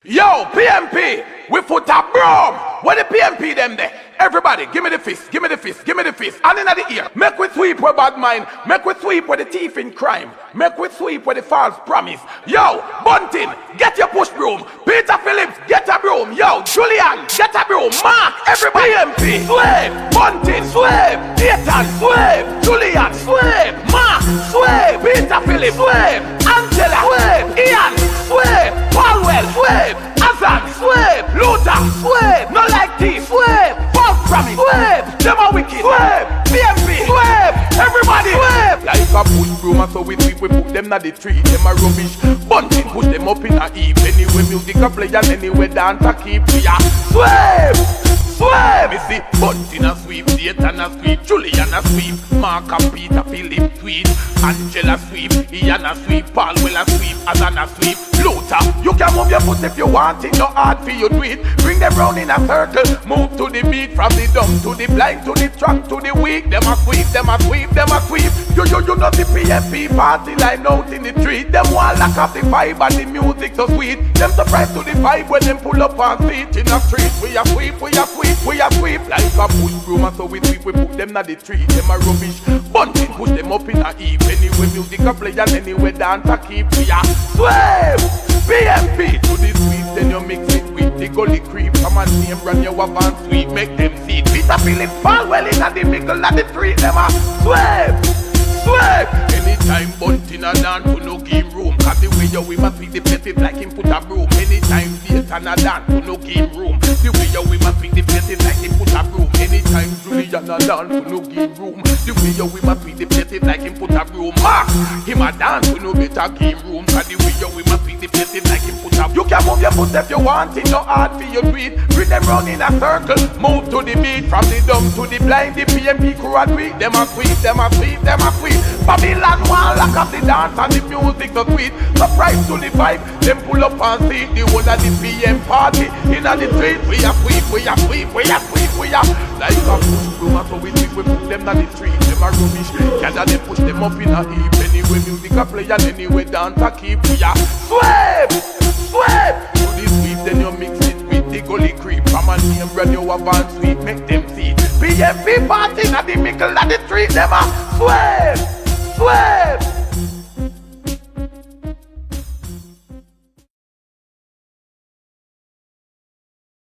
Yo, PNP, we foot a broom. What the PNP them there? Everybody, give me the fist, give me the fist, give me the fist. And in the ear, make we sweep with bad mind, make we sweep with the thief in crime, make we sweep with the false promise. Yo, Bunting, get your push broom. Peter Phillips, get a broom. Yo, Julian, get a broom. Mark, everybody. PNP, sweep. Bunting, sweep. Ethan, sweep. Julian, sweep. Mark, sweep. Peter Phillips, sweep. Angela, sweep. Ian, sweep. Paulwell, sweep. Azan, sweep. Luther, sweep. No like this, sweep. False promise, sweep. Them are wicked, sweep. PNP, sweep. Everybody, sweep. Like a push broom, so we put them na the tree. Them a rubbish. Bunting, push them up in a heap. Anyway, music a play and anyway dance a keep. Yeah, sweep. Sweep! Me see Bunting a sweep, Dayton a sweep, Julian a sweep, Mark and Peter Philip sweep, Angela sweep, Ian a sweep, Paulwell a sweep, Azan a sweep, Luther. You can move your foot if you want it, no hard for you do it. Bring them round in a circle, move to the beat, from the dumb to the blind, to the strong, to the weak. Them a sweep, them a sweep, them a sweep. You know the PNP party line out in the street. Them want lock off the vibe and the music so sweet. Them surprised to the vibe when them pull up and seat in the street. We a sweep, we a sweep. We a sweep like a push broom, and so we sweep, we put them na the tree. Them a rubbish. Bunting push them up in a heap. Anyway music a play and anyway dance a keep. We a sweep. PNP to the sweep, then you mix it with the gully creep. Come and name run your wap and sweep, make them see it. Peter Phillips fall well in the middle of the street. Them a sweep. Sweep. Anytime Bunting a dance to no game room, cause the way we must be the places like him put a broom. Anytime Dayton a dance to no game room, the way we must be the places like him put a broom. Anytime Julian a dance to no game room, the way we must be the places like him put a broom. Mark, him a dance to no better game room, cause the way we must be the places like him put a broom. You can move your foot if you want it, no hard for you do it. Bring them round in a circle, move to the beat, from the dumb to the blind. The PNP crew a tweet, them a sweep, them a sweep, them a sweep. Babylon one lock up the dance and the music so sweet. Surprise to the vibe, them pull up and see the whole of the PM party in the street. We a sweep, we a sweep, we a sweep, we a like a push broom, so we sweep, we put them on the street. Them a rubbish, gather them, push them up in a heap. Anyway music a play and anyway dance a keep. We a sweep, sweep. To the sweep, then you mix it with the gully creep. Come and name brand new and sweep, make them see. PNP party in the middle of the street. Them a sweep. Sweep!